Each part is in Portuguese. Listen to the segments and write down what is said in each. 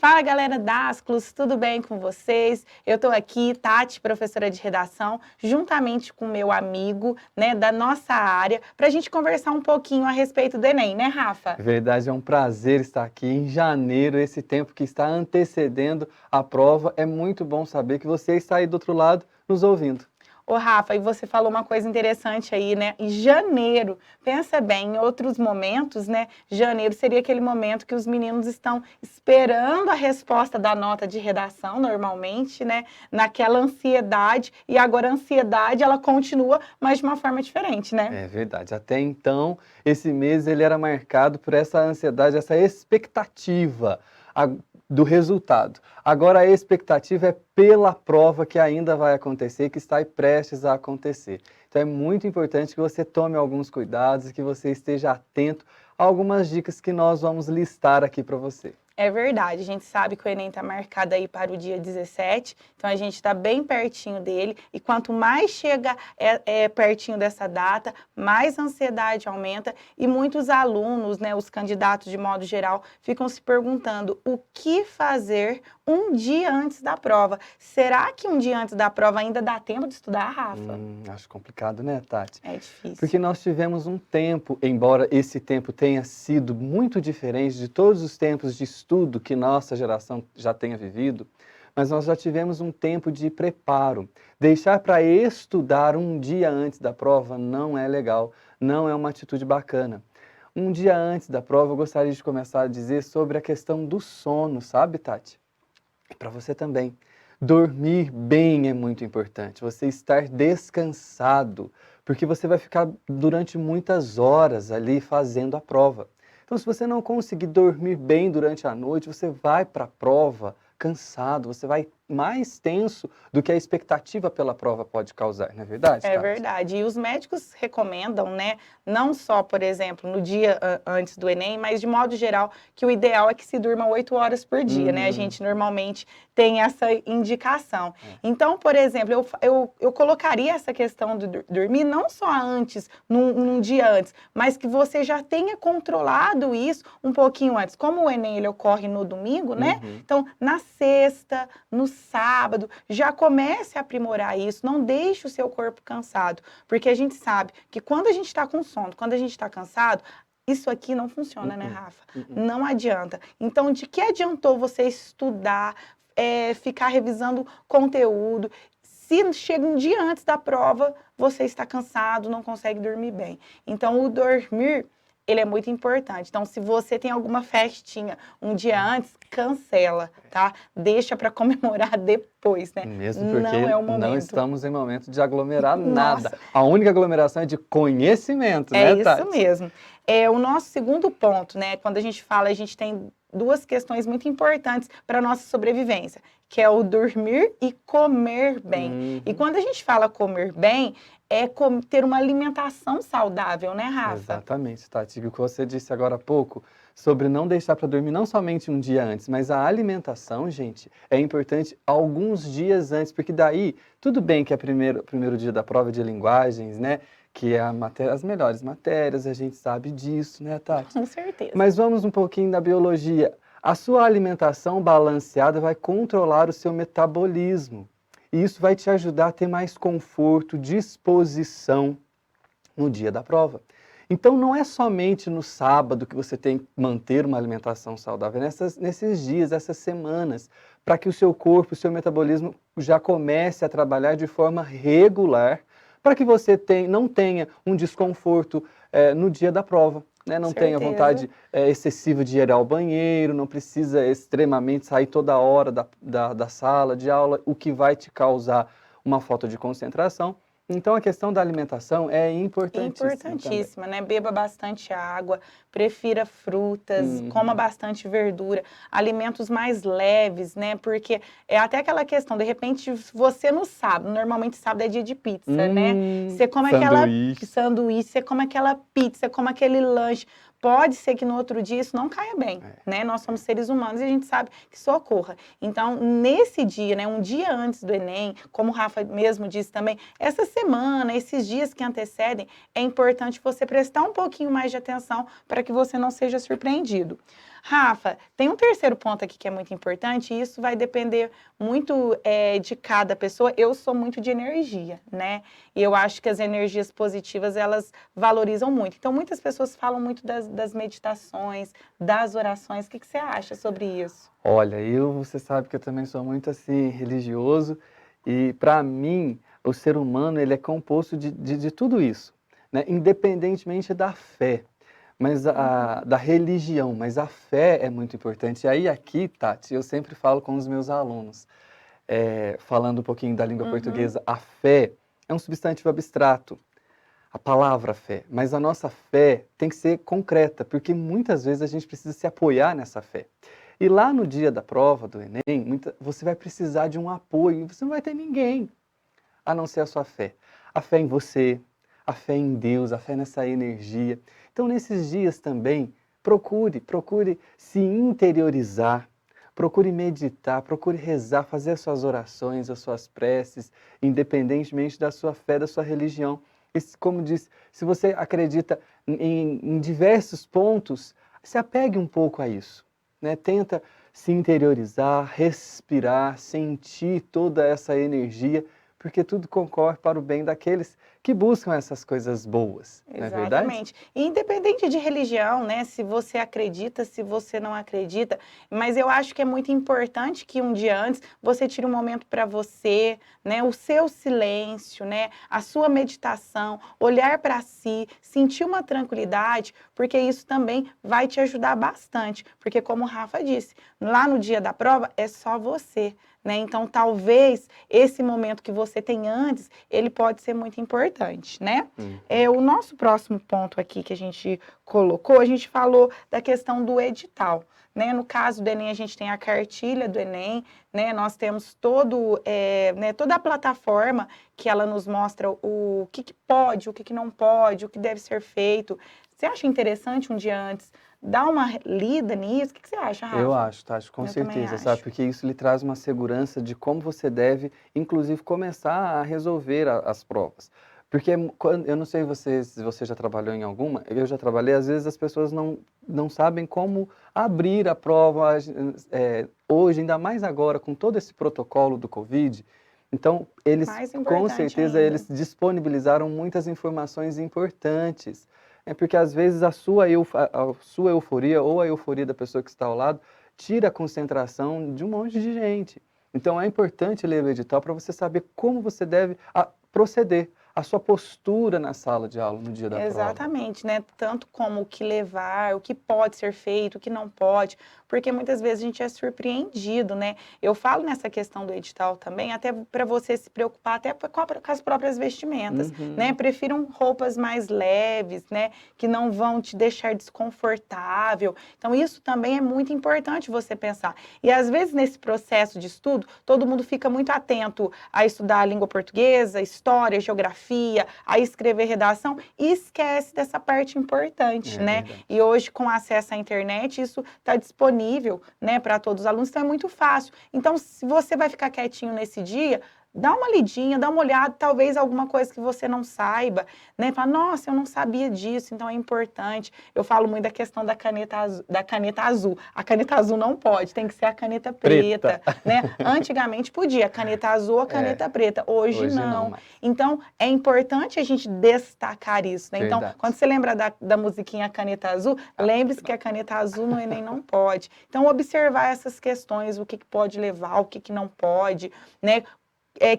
Fala, galera da Asclus, tudo bem com vocês? Eu estou aqui, Tati, professora de redação, juntamente com meu amigo, né, da nossa área, para a gente conversar um pouquinho a respeito do Enem, né, Rafa? É verdade, é um prazer estar aqui em janeiro, esse tempo que está antecedendo a prova. É muito bom saber que você está aí do outro lado nos ouvindo. Ô, Rafa, e você falou uma coisa interessante aí, né? Em janeiro, pensa bem, em outros momentos, né? Janeiro seria aquele momento que os meninos estão esperando a resposta da nota de redação, normalmente, né? Naquela ansiedade, e agora a ansiedade, ela continua, mas de uma forma diferente, né? É verdade, até então, esse mês ele era marcado por essa ansiedade, essa expectativa do resultado. Agora a expectativa é pela prova que ainda vai acontecer, que está aí prestes a acontecer. Então é muito importante que você tome alguns cuidados e que você esteja atento a algumas dicas que nós vamos listar aqui para você. É verdade, a gente sabe que o Enem está marcado aí para o dia 17, então a gente está bem pertinho dele, e quanto mais chega pertinho dessa data, mais a ansiedade aumenta, e muitos alunos, né, os candidatos de modo geral, ficam se perguntando o que fazer um dia antes da prova. Será que um dia antes da prova ainda dá tempo de estudar, Rafa? Acho complicado, né, Tati? É difícil. Porque nós tivemos um tempo, embora esse tempo tenha sido muito diferente de todos os tempos de estudo que nossa geração já tenha vivido, mas nós já tivemos um tempo de preparo. Deixar para estudar um dia antes da prova não é legal, não é uma atitude bacana. Um dia antes da prova, eu gostaria de começar a dizer sobre a questão do sono, sabe, Tati? E para você também. Dormir bem é muito importante, você estar descansado, porque você vai ficar durante muitas horas ali fazendo a prova. Então, se você não conseguir dormir bem durante a noite, você vai para a prova cansado, você vai mais tenso do que a expectativa pela prova pode causar, não é verdade, É Tati? verdade. E os médicos recomendam, né, não só, por exemplo, no dia antes do Enem, mas de modo geral, que o ideal é que se durma 8 horas por dia, né? A gente normalmente tem essa indicação. Então, por exemplo, eu colocaria essa questão de dormir não só antes, num dia antes, mas que você já tenha controlado isso um pouquinho antes. Como o Enem ele ocorre no domingo, né? Então, na sexta, no sábado, já comece a aprimorar isso, não deixe o seu corpo cansado, porque a gente sabe que quando a gente está com sono, quando a gente está cansado, isso aqui não funciona, né, Rafa? Não adianta. Então, de que adiantou você estudar, ficar revisando conteúdo, se chega um dia antes da prova, você está cansado, não consegue dormir bem. Então, o dormir, ele é muito importante. Então, se você tem alguma festinha um dia antes, cancela, tá? Deixa para comemorar depois, né? Mesmo porque não é o momento. não estamos em momento de aglomerar Nossa. nada. A única aglomeração é de conhecimento, É né, isso Tati? mesmo. O nosso segundo ponto, né? Quando a gente fala, a gente tem duas questões muito importantes para a nossa sobrevivência, que é o dormir e comer bem. E quando a gente fala comer bem, é ter uma alimentação saudável, né, Rafa? Exatamente, Tati. O que você disse agora há pouco sobre não deixar para dormir não somente um dia antes, mas a alimentação, gente, é importante alguns dias antes, porque daí, tudo bem que é primeiro dia da prova de linguagens, né? Que é as melhores matérias, a gente sabe disso, né, Tati? Com certeza. Mas vamos um pouquinho da biologia. A sua alimentação balanceada vai controlar o seu metabolismo. E isso vai te ajudar a ter mais conforto, disposição no dia da prova. Então não é somente no sábado que você tem que manter uma alimentação saudável, é nesses dias, essas semanas, para que o seu corpo, o seu metabolismo já comece a trabalhar de forma regular, para que você não tenha um desconforto no dia da prova. Né? Não tenha vontade excessiva de ir ao banheiro, não precisa extremamente sair toda hora da sala de aula, o que vai te causar uma falta de concentração. Então, a questão da alimentação é importantíssima. Importantíssima, né? Beba bastante água, prefira frutas, coma bastante verdura, alimentos mais leves, né? Porque é até aquela questão, de repente, você no sábado, normalmente sábado é dia de pizza, né? Você come aquela sanduíche, você come aquela pizza, você come aquele lanche. Pode ser que no outro dia isso não caia bem, né? Nós somos seres humanos e a gente sabe que isso ocorra. Então, nesse dia, né, um dia antes do Enem, como o Rafa mesmo disse também, essa semana, esses dias que antecedem, é importante você prestar um pouquinho mais de atenção para que você não seja surpreendido. Rafa, tem um terceiro ponto aqui que é muito importante, e isso vai depender muito de cada pessoa. Eu sou muito de energia, né? E eu acho que as energias positivas, elas valorizam muito. Então, muitas pessoas falam muito das meditações, das orações. O que você acha sobre isso? Olha, você sabe que eu também sou muito assim religioso e para mim o ser humano ele é composto de tudo isso, né? Independentemente da fé, mas Uhum, da religião, mas a fé é muito importante. E aí aqui, Tati, eu sempre falo com os meus alunos, falando um pouquinho da língua uhum, portuguesa, a fé é um substantivo abstrato, a palavra fé, mas a nossa fé tem que ser concreta, porque muitas vezes a gente precisa se apoiar nessa fé. E lá no dia da prova do Enem, você vai precisar de um apoio e você não vai ter ninguém a não ser a sua fé. A fé em você, a fé em Deus, a fé nessa energia. Então, nesses dias também, procure se interiorizar, procure meditar, procure rezar, fazer as suas orações, as suas preces, independentemente da sua fé, da sua religião. Como diz, se você acredita em diversos pontos, se apegue um pouco a isso, né? Tenta se interiorizar, respirar, sentir toda essa energia, porque tudo concorre para o bem daqueles que buscam essas coisas boas, não é verdade? exatamente. E independente de religião, né? Se você acredita, se você não acredita, mas eu acho que é muito importante que um dia antes você tire um momento para você, né? O seu silêncio, né? A sua meditação, olhar para si, sentir uma tranquilidade, porque isso também vai te ajudar bastante. Porque, como o Rafa disse, lá no dia da prova é só você. Né? Então, talvez esse momento que você tem antes, ele pode ser muito importante, né? Uhum. O nosso próximo ponto aqui que a gente colocou, a gente falou da questão do edital. Né? No caso do Enem, a gente tem a cartilha do Enem, né? Nós temos né, toda a plataforma que ela nos mostra o que pode, o que não pode, o que deve ser feito. Você acha interessante um dia antes dar uma lida nisso? O que você acha, Eu Rafa? acho, Tati, com Eu também certeza, sabe? acho. Porque isso lhe traz uma segurança de como você deve, inclusive, começar a resolver as provas. Porque quando, eu não sei se você já trabalhou em alguma, eu já trabalhei, às vezes as pessoas não sabem como abrir a prova, hoje, ainda mais agora, com todo esse protocolo do Covid. Então, eles, Mais com importante certeza, ainda. eles disponibilizaram muitas informações importantes. É porque às vezes a sua euforia ou a euforia da pessoa que está ao lado tira a concentração de um monte de gente. Então é importante ler o edital para você saber como você deve proceder, a sua postura na sala de aula no dia da prova. Exatamente, né? Tanto como o que levar, o que pode ser feito, o que não pode, porque muitas vezes a gente é surpreendido, né? Eu falo nessa questão do edital também, até para você se preocupar até com as próprias vestimentas, né? Uhum. Prefiram roupas mais leves, né? Que não vão te deixar desconfortável. Então, isso também é muito importante você pensar. E às vezes, nesse processo de estudo, todo mundo fica muito atento a estudar a língua portuguesa, história, geografia, a escrever redação e esquece dessa parte importante, É né? verdade. E hoje, com acesso à internet, isso está disponível, né, para todos os alunos, então é muito fácil. Então, se você vai ficar quietinho nesse dia, dá uma lidinha, dá uma olhada, talvez alguma coisa que você não saiba, né? Fala, nossa, eu não sabia disso, então é importante. Eu falo muito da questão da caneta azul, da caneta azul. A caneta azul não pode, tem que ser a caneta Preta. preta, né? Antigamente podia, caneta azul ou É, caneta preta, hoje hoje não não. mais. Então, é importante a gente destacar isso, né? Então, quando Verdade. você lembra da musiquinha Caneta Azul, lembre-se que a caneta azul no Enem não pode. Então, observar essas questões, o que pode levar, o que não pode, né?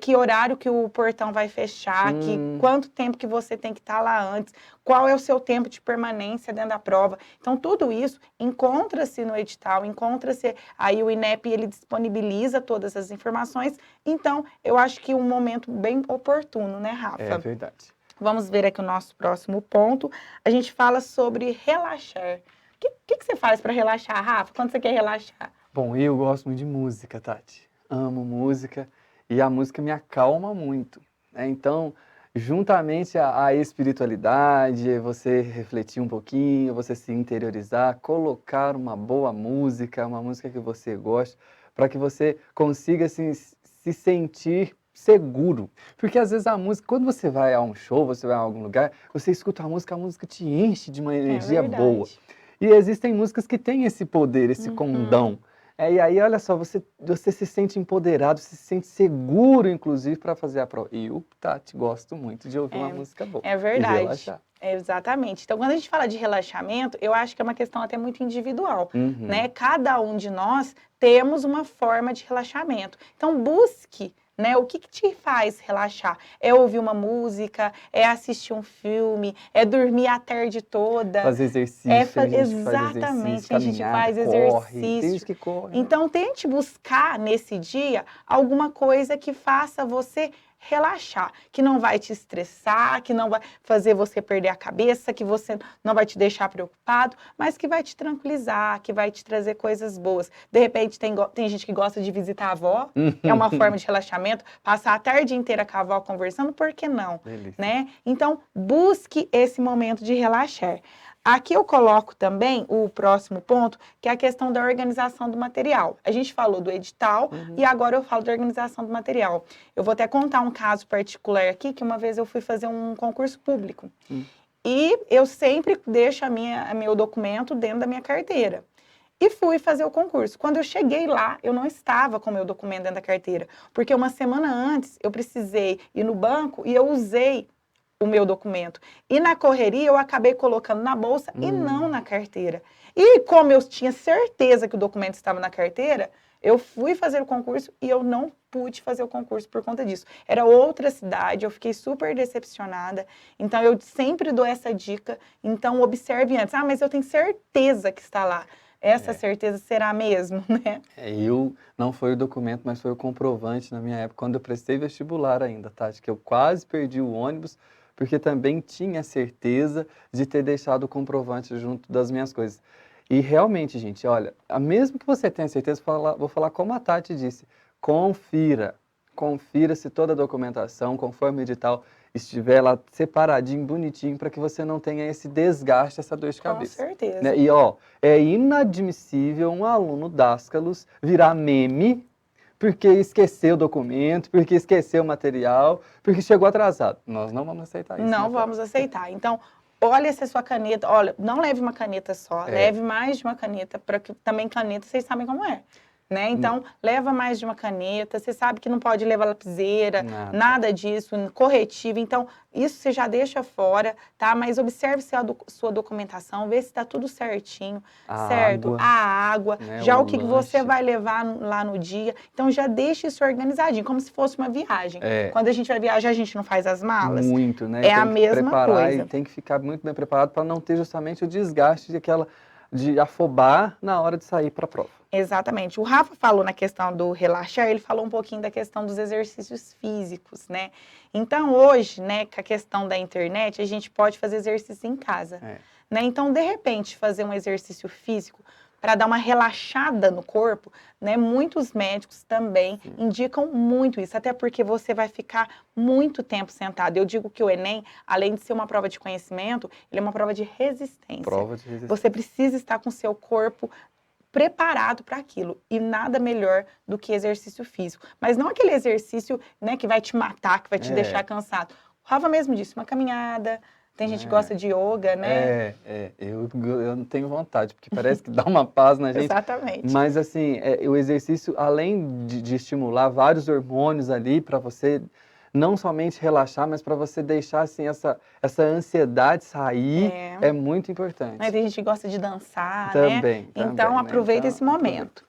Que horário que o portão vai fechar, Hum, quanto tempo que você tem que estar lá antes, qual é o seu tempo de permanência dentro da prova. Então, tudo isso encontra-se no edital, encontra-se aí o INEP, ele disponibiliza todas as informações. Então, eu acho que um momento bem oportuno, né, é Rafa? verdade. Vamos ver aqui o nosso próximo ponto. A gente fala sobre relaxar. O que você faz para relaxar, Rafa, quando você quer relaxar? Bom, eu gosto muito de música, Tati. Amo música e a música me acalma muito, né? Então, juntamente à espiritualidade, você refletir um pouquinho, você se interiorizar, colocar uma boa música, uma música que você gosta, para que você consiga se sentir seguro. Porque às vezes a música, quando você vai a um show, você vai a algum lugar, você escuta a música te enche de uma É energia boa. verdade. E existem músicas que têm esse poder, esse Uhum. condão. E aí, olha só, você se sente empoderado, se sente seguro, inclusive, para fazer a prova. E eu, Tati, gosto muito de ouvir uma música boa É e verdade. relaxar. Exatamente. Então, quando a gente fala de relaxamento, eu acho que é uma questão até muito individual, né? Uhum. Cada um de nós temos uma forma de relaxamento. Então, busque, né? O que te faz relaxar? É ouvir uma música, é assistir um filme, é dormir a tarde toda, Fazer exercício, tem gente que faz exercício, exatamente, tem gente que caminhada, faz corre, tem exercício. gente que corre, né? Então, tente buscar nesse dia alguma coisa que faça você relaxar, que não vai te estressar, que não vai fazer você perder a cabeça, que você não vai te deixar preocupado, mas que vai te tranquilizar, que vai te trazer coisas boas. De repente, tem gente que gosta de visitar a avó, é uma forma de relaxamento, passar a tarde inteira com a avó conversando, por que não? Delícia. Né? Então, busque esse momento de relaxar. Aqui eu coloco também o próximo ponto, que é a questão da organização do material. A gente falou do edital e agora eu falo da organização do material. Eu vou até contar um caso particular aqui, que uma vez eu fui fazer um concurso público. E eu sempre deixo meu documento dentro da minha carteira. E fui fazer o concurso. Quando eu cheguei lá, eu não estava com o meu documento dentro da carteira, porque uma semana antes eu precisei ir no banco e eu usei o meu documento. E na correria eu acabei colocando na bolsa e não na carteira. E como eu tinha certeza que o documento estava na carteira, eu fui fazer o concurso e eu não pude fazer o concurso por conta disso. Era outra cidade, eu fiquei super decepcionada. Então eu sempre dou essa dica. Então observe antes. Ah, mas eu tenho certeza que está lá. Essa certeza será mesmo, né? Eu não foi o documento, mas foi o comprovante na minha época, quando eu prestei vestibular ainda, Tati, que eu quase perdi o ônibus, porque também tinha certeza de ter deixado o comprovante junto das minhas coisas. E realmente, gente, olha, mesmo que você tenha certeza, vou falar como a Tati disse, confira, confira se toda a documentação, conforme o edital, estiver lá separadinho, bonitinho, para que você não tenha esse desgaste, essa dor de Com cabeça. certeza. Né? E ó, é inadmissível um aluno Dascalos virar meme porque esqueceu o documento, porque esqueceu o material, porque chegou atrasado. Nós não vamos aceitar isso. Não vamos aceitar. Então, olha se a sua caneta, olha, não leve uma caneta só, leve mais de uma caneta, para que também caneta vocês sabem como é. Né? Então, leva mais de uma caneta, você sabe que não pode levar lapiseira, nada disso, corretivo. Então, isso você já deixa fora, tá? Mas observe sua documentação, vê se está tudo certinho, certo? A água, né? já o que você vai levar lá no dia. Então, já deixa isso organizadinho, como se fosse uma viagem. Quando a gente vai viajar, a gente não faz as malas? Muito, né? É a mesma coisa. E tem que ficar muito bem preparado para não ter justamente o desgaste de afobar na hora de sair para a prova. Exatamente. O Rafa falou na questão do relaxar, ele falou um pouquinho da questão dos exercícios físicos, né? Então, hoje, né, com a questão da internet, a gente pode fazer exercício em casa, né? Então, de repente, fazer um exercício físico para dar uma relaxada no corpo, né? Muitos médicos também indicam muito isso, até porque você vai ficar muito tempo sentado. Eu digo que o Enem, além de ser uma prova de conhecimento, ele é uma prova de resistência. Prova de resistência. Você precisa estar com o seu corpo preparado para aquilo, e nada melhor do que exercício físico. Mas não aquele exercício, né, que vai te matar, que vai te deixar cansado. O Rafa mesmo disse, uma caminhada, tem gente que gosta de yoga, né? Eu não tenho vontade, porque parece que dá uma paz na gente. Exatamente. Mas assim, o exercício, além de estimular vários hormônios ali para você não somente relaxar, mas para você deixar assim, essa ansiedade sair, é muito importante. Mas tem gente que gosta de dançar, também, né? Então, aproveita esse momento.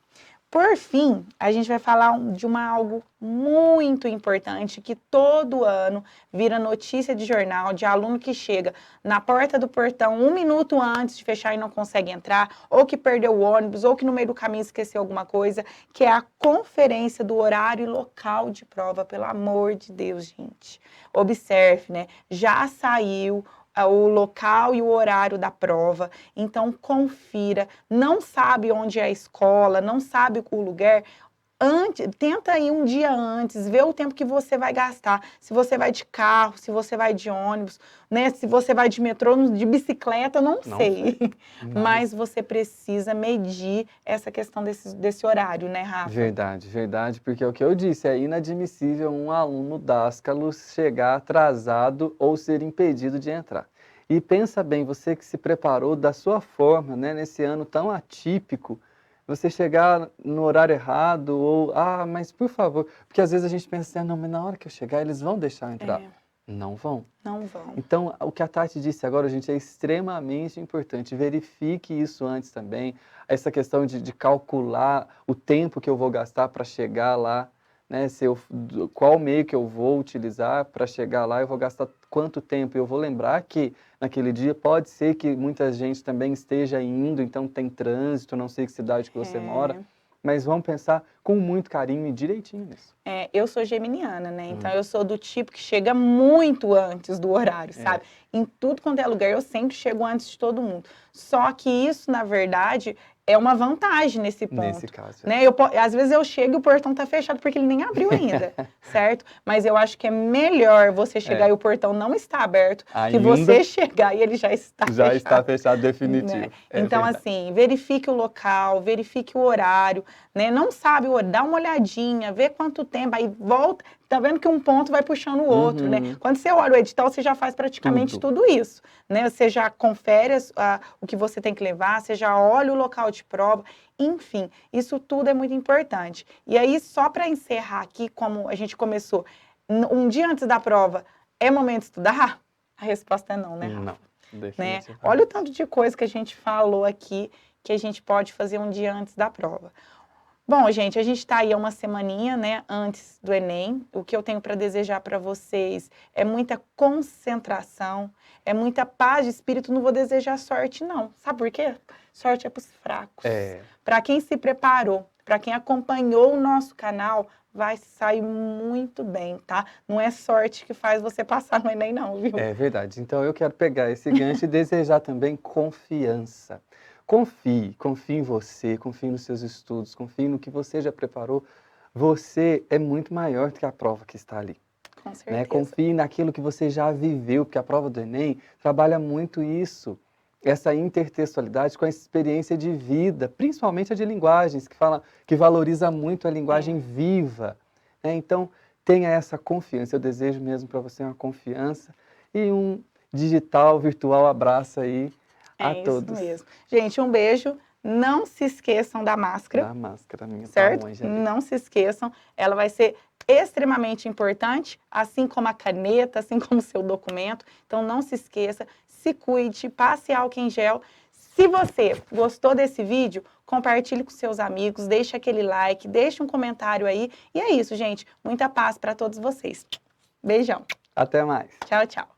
Por fim, a gente vai falar de algo muito importante que todo ano vira notícia de jornal, de aluno que chega na porta do portão 1 minuto antes de fechar e não consegue entrar, ou que perdeu o ônibus, ou que no meio do caminho esqueceu alguma coisa, que é a conferência do horário e local de prova, pelo amor de Deus, gente. Observe, né? Já saiu o local e o horário da prova, então confira. Não sabe onde é a escola, não sabe o lugar, tenta ir um dia antes, vê o tempo que você vai gastar, se você vai de carro, se você vai de ônibus, né? Se você vai de metrô, de bicicleta, não sei. Mas você precisa medir essa questão desse horário, né, Rafa? Verdade, verdade, porque é o que eu disse, é inadmissível um aluno Dascalos chegar atrasado ou ser impedido de entrar. E pensa bem, você que se preparou da sua forma, né, nesse ano tão atípico, você chegar no horário errado ou, mas por favor, porque às vezes a gente pensa assim, não, mas na hora que eu chegar eles vão deixar eu entrar. É, Não vão. não vão. Então, o que a Tati disse agora, gente, é extremamente importante. Verifique isso antes também. Essa questão de calcular o tempo que eu vou gastar para chegar lá, né? Qual meio que eu vou utilizar para chegar lá, eu vou gastar quanto tempo. Eu vou lembrar que naquele dia pode ser que muita gente também esteja indo, então tem trânsito, não sei que cidade que você mora. Mas vamos pensar com muito carinho e direitinho nisso. Eu sou geminiana, né? Então eu sou do tipo que chega muito antes do horário, sabe? Em tudo quanto é lugar, eu sempre chego antes de todo mundo. Só que isso, na verdade, é uma vantagem nesse ponto. Nesse caso. Né? Às vezes eu chego e o portão tá fechado porque ele nem abriu ainda, certo? Mas eu acho que é melhor você chegar e o portão não está aberto que você chegar e ele já está fechado. Já está fechado definitivo. Né? Então, assim, verifique o local, verifique o horário, né? Não sabe o horário, dá uma olhadinha, vê quanto tempo, aí volta. Tá vendo que um ponto vai puxando o outro, né? Quando você olha o edital, você já faz praticamente tudo isso, né? Você já confere o que você tem que levar, você já olha o local de prova, enfim, isso tudo é muito importante. E aí, só para encerrar aqui, como a gente começou, um dia antes da prova, é momento de estudar? A resposta é não, né, Rafa? Não, Né? definitivamente. Olha o tanto de coisa que a gente falou aqui, que a gente pode fazer um dia antes da prova. Bom, gente, a gente está aí há uma semaninha, né, antes do Enem. O que eu tenho para desejar para vocês é muita concentração, é muita paz de espírito. Não vou desejar sorte, não. Sabe por quê? Sorte é para os fracos. Para quem se preparou, para quem acompanhou o nosso canal, vai sair muito bem, tá? Não é sorte que faz você passar no Enem, não, viu? É verdade. Então, eu quero pegar esse gancho e desejar também confiança. Confie em você, confie nos seus estudos, confie no que você já preparou. Você é muito maior do que a prova que está ali. Com certeza. Né? Confie naquilo que você já viveu, porque a prova do Enem trabalha muito isso, essa intertextualidade com a experiência de vida, principalmente a de linguagens, que valoriza muito a linguagem viva. Né? Então, tenha essa confiança. Eu desejo mesmo para você uma confiança e um digital, virtual abraço aí. A todos. Isso mesmo. Gente, um beijo. Não se esqueçam da máscara. Da máscara, minha certo? Tá longe, não se esqueçam. Ela vai ser extremamente importante, assim como a caneta, assim como o seu documento. Então, não se esqueça. Se cuide, passe álcool em gel. Se você gostou desse vídeo, compartilhe com seus amigos, deixe aquele like, deixe um comentário aí. E é isso, gente. Muita paz para todos vocês. Beijão. Até mais. Tchau, tchau.